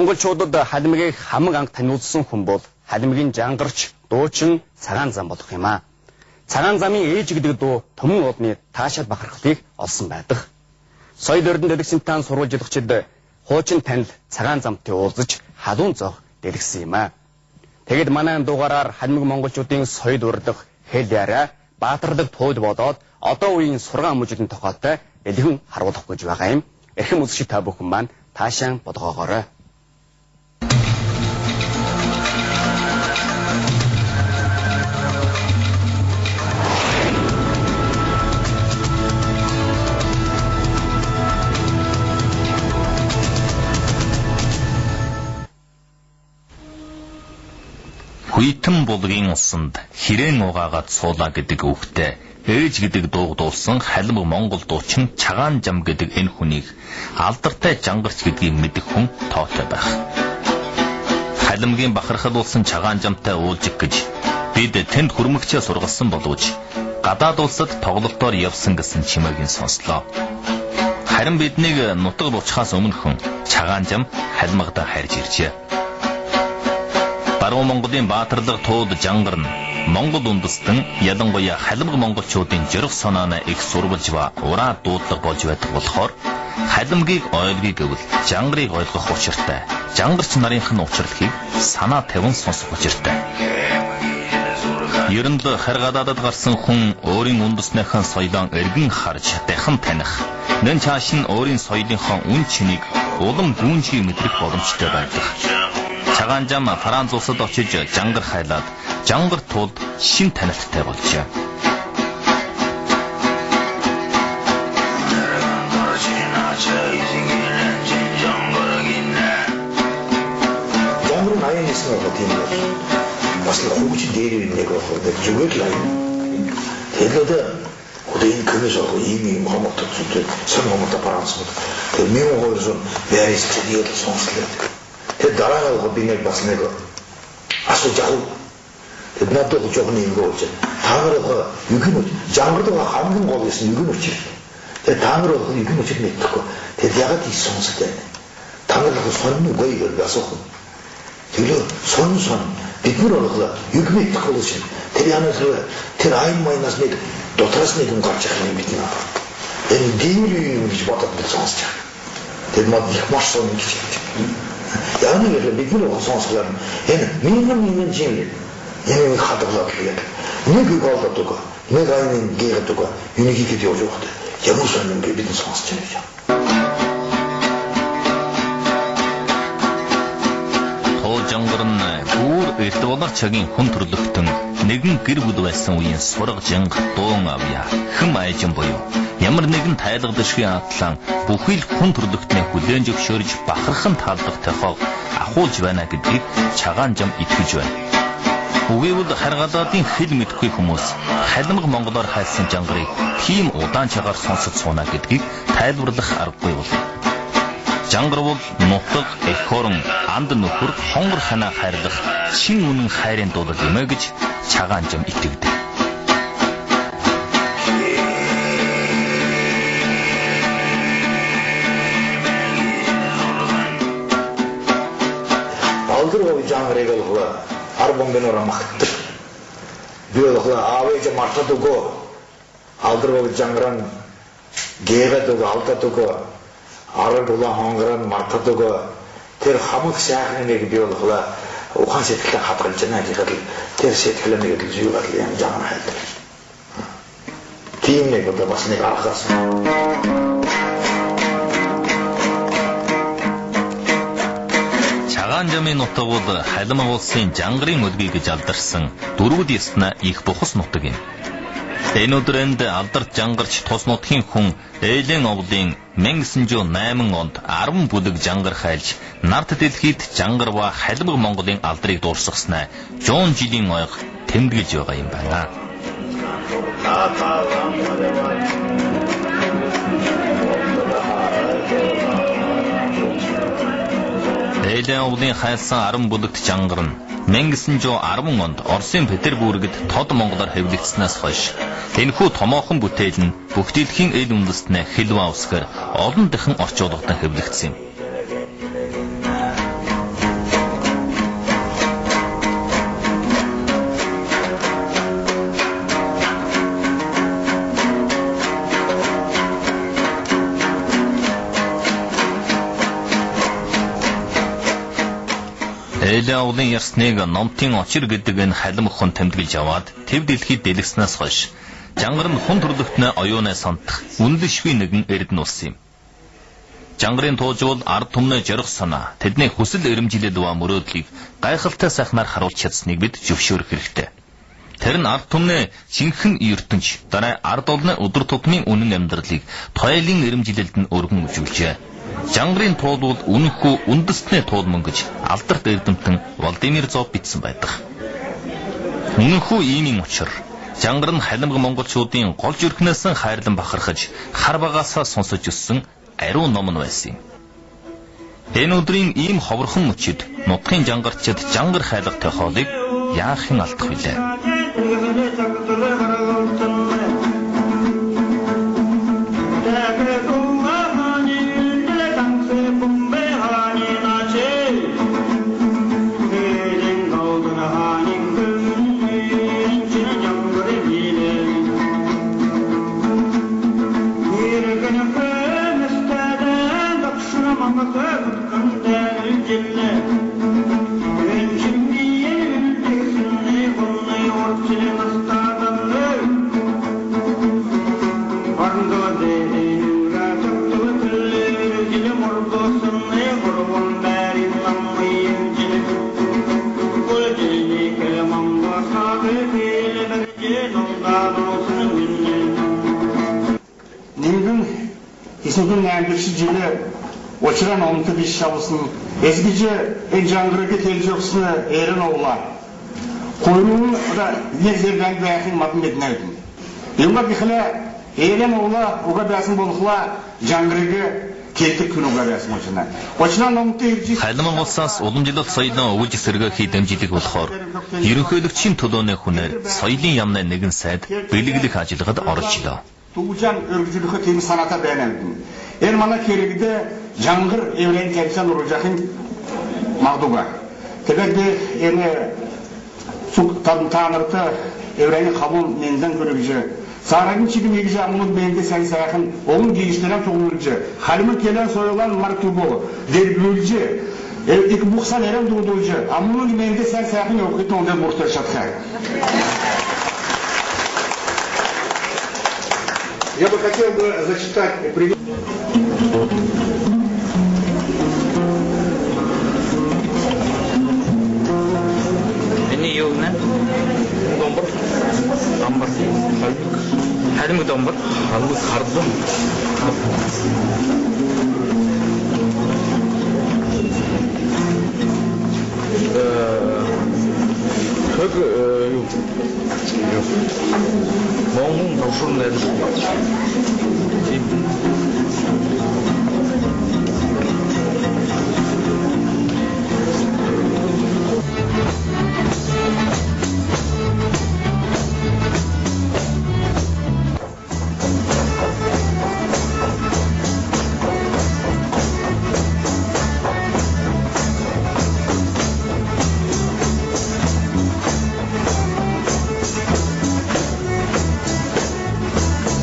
Монголчуудад халимгийг хамаг анх таниулсан хүн бол халимгийн жангарч, дуучин, цагаан зам болох юм а. Цагаан замын ээж гэдэг дуу Төмөн одны таашаал бахархлыг олсон байдаг. Соёл өрдөн дэлгэцэнтэй сурвалжлагчид хуучин танил цагаан замтай уулзаж халуун зоох дэлгэсэн юм а. Тэгэд манай дугаараар халимг монголчуудын соёл урдах, хэл яриа, баатарлаг туул болоод одоо үеийн сургаан мужидын тохиолтой элхэн харуулах гэж байгаа юм. Эрхэм үзэгч та бүхэн маань таашаан бодгоогоорой. Хүйтэн булгийн усанд хэрээн угаагаад суулаа гэдэг үгтэй ээж гэдэг дуугдуулсан халимг монгол дуучин Цагаан зам гэдэг энэ хүнийг алдартай жангарч гэдгийг мэдэх хүн тоотой байх. Халимгийн бахархалуулсан Цагаан замтай уулзах гэж бид тэнд хүрмэгчээ сургалсан боловч гадаад улсад тоглолтоор явсан гэсэн чимээгийн сонслоо. Харин биднийг нутаг луучхаас өмнө хүн Цагаан зам халимгадаа харж иржээ. Баруун Монголын баатарлаг тууд жангар нь Монгол үндэстэн ялангуяа халимг монголчуудын жирэх санааны их сурвалж ба ураа дуудлага болж байдаг болохоор халимгийг ойлгоё гэвэл жангарыг ойлгох учиртай. Жангарч нарынхын учирлахыг санаа тавин сонсох учиртай. Ерэнд харгадаадад гарсан хүн өөрийн үндэснийхэн соёлоо эргэн харж дахин таних, нэн цааш нь өөрийн соёлынхоо үн чинийг улам гүнжгий мэдрэх боломжтой байдаг. Цагаан зам Франц улсад очиж жангар хайлаад жангар тулд шин танилттай болжээ. Жангар аян хийсэн байгаа тийм бол бас хөвч дээр нэг байгаа зүгээр л аян. Тэгээд одоо энэ коммис аа ийм хомот зүтэй сан хомот Франц мод. Тэгээд миний хойш бэрис тэгээд сонслоо. Тэгээд дараа нь би нэг бас нэг асууж авах. Тэгээд надад жоохон юм болж таараа юу юм жангар хамгийн гол гэсэн юу юм чи. Тэгээд таараа юу юм чи мэдхгүй. Тэгээд ягаад ийм сонсдог вэ? Таараа сонно гоё гэж асуух. Тэгээд сонсон бид нар болоо юу юм мэдхгүй шин. Тэр янаас тэр айн майнас нэг дотроос нэг юм гарч ирэх юм бид наа. Энэ дийр юм гэж бодоод сонсож байгаа. Тэгээд мод их маш сонно гэж. Яаны бид нар сонсохлоо энэ минь жин энэ хадгалаад яг нэг голддог нэг айн гэрдэг юуник хийж явж байгаа. Ямар сонирн бид нар сонсож байгаа. Тоо жангар нь гүүр эрдволар цагийн хүн төрлөختөн нэгэн гэр бүл байсан үеийн сурга жанг дуун авья хэм айжин буюу ямар нэгэн тайлгадашгүй атлан бүхий л хүн төрлөختний хүлээн зөвшөөрж бахархан таалдах тохиог ахуулж байна гэдгийг Цагаан зам итгэж байна. Үгүйвэл харгадаадын хэл мэдхгүй хүмүүс халимг монголоор хайлсан жангарыг тийм удаан цагаар сонсож сууна гэдгийг тайлбарлах аргагүй бол. Жангар бол нутаг, эх хорон, анд нөхөр, хонгор ханаа хайрлах шин үнэн хайрын дуулал юмэ гэж Цагаан зам итгэдэг. Алдрог жангарыг л арбомбенора махтар. Биолог аавэж мартад өгөө. Алдрог жангаран гээрэд өгөө алдад өгөө. Арагула хонгоран мартад өгөө. Тэр хамаг сайхан нэг биолог ухаан сэтгэлээ хадгалж байна гэхэд тэр сэтгэлээ нэг л юу гал юм жаана хайдаг. Тийм нэг одоо бас нэг аргаас. Цагаан замын нутаг бол халимг улсын жангарын өлгий гэж алдарсан дөрвөд ясна их бухас нутаг юм. Энэ өдрөнд алдарт жангарч тус нутгийн хүн Ээлэн овлын 1908 онд 10 бүлэг жангар хайлж нарт дэлхийд жангар ба халимг Монголын алдрыг дуурсгаснаа 100 жилийн ойг тэмдэглэж байгаа юм байна. Ээлэн овлын хайлсан 10 бүлэгт жангар нь 1910 онд Оросын Петербургт тод монголоор хэвлэгдснээс хойш энэхүү томоохон бүтээл нь бүх дэлхийн эл үндэстнээ хэлвэ усгаар олон дахин орчуулгад хэвлэгдсэн юм. жилийн овлын ярсныг номтын очир гэдэг энэ халим хон тэмдэглэж аваад төв дэлхийд дэлгэснээс хойш жангар нь хүн төрлөختнөө оюунаа сонтох үнэлшгүй нэгэн эрдэнэ ус юм. Жангарын туужвал ард түмнээ зорих санаа, тэдний хүсэл эрмжилэл ба мөрөөдлийг гайхалтай сайхнаар харуулж чадсныг бид зөвшөөрөх хэрэгтэй. Тэр нь ард түмнээ шинхэн ертөнч, дараа ард олны өдөр тутмын үнэн амьдралыг тойлын эрмжилэлд нь өргөн үжиглжээ. Жангарын туулвал үнэнхүү үндэстний туулман гэж алдарт эрдэмтэн Владимир Зов бичсэн байдаг. Үнэнхүү иймийн учир жангар нь халимга монголчуудын гол зүрхнээс хайрлан бахархаж хар багаасаа сонсож өссөн ариун ном нь байсан юм. Энэ өдрийн ийм ховорхон мөчид нутгийн жангарчид жангар хайлах тохиолыг яахын алдах вүлээ. Исүгэн ангилш жилээ очран онто биш шавсан эсгэж энэ жангрыг хэлж өгсөн эрен уулаа. Хойрон да нэгзэргэн байхын мад мэднэ. Ямар гихлэ эрен уулаа уга басан болохла жангрыг келтэг күнүүгээр яасан мөчнө. Очран онто ирж Халиман улсаас уламжлалт соёлын өвөж сэргээхий дэмжлэг болохоор ерөнхийлөгчийн төлөөний хүнээр соёлын яамны нэгэн сайд бэлэглэх ажиллагад орж илээ. Туужан өргөжлөхөд тийм санаатай байна. Энэ манай хэрэгдээ жангар еврейн тавьсан уржахын магдуга. Тэгээд энэ сук танарта еврейн хавун нэндан көрөж сарагын чигэм ягж амнууд бэндэ сайн сайхан огн гийштерэн тугуулж халимын келэн соёлан мартуго дэрбүүлж их бухсан эрен дуудуулж амнууд бэндэ сайн сайхан явахд ондэ муртар шатхай. Я бы хотел бы зачитать пример. Энэ юу нэ? Домбор. Домбор. Харим домбор. Халус хардсан. юу? Монгол төвшөрнөл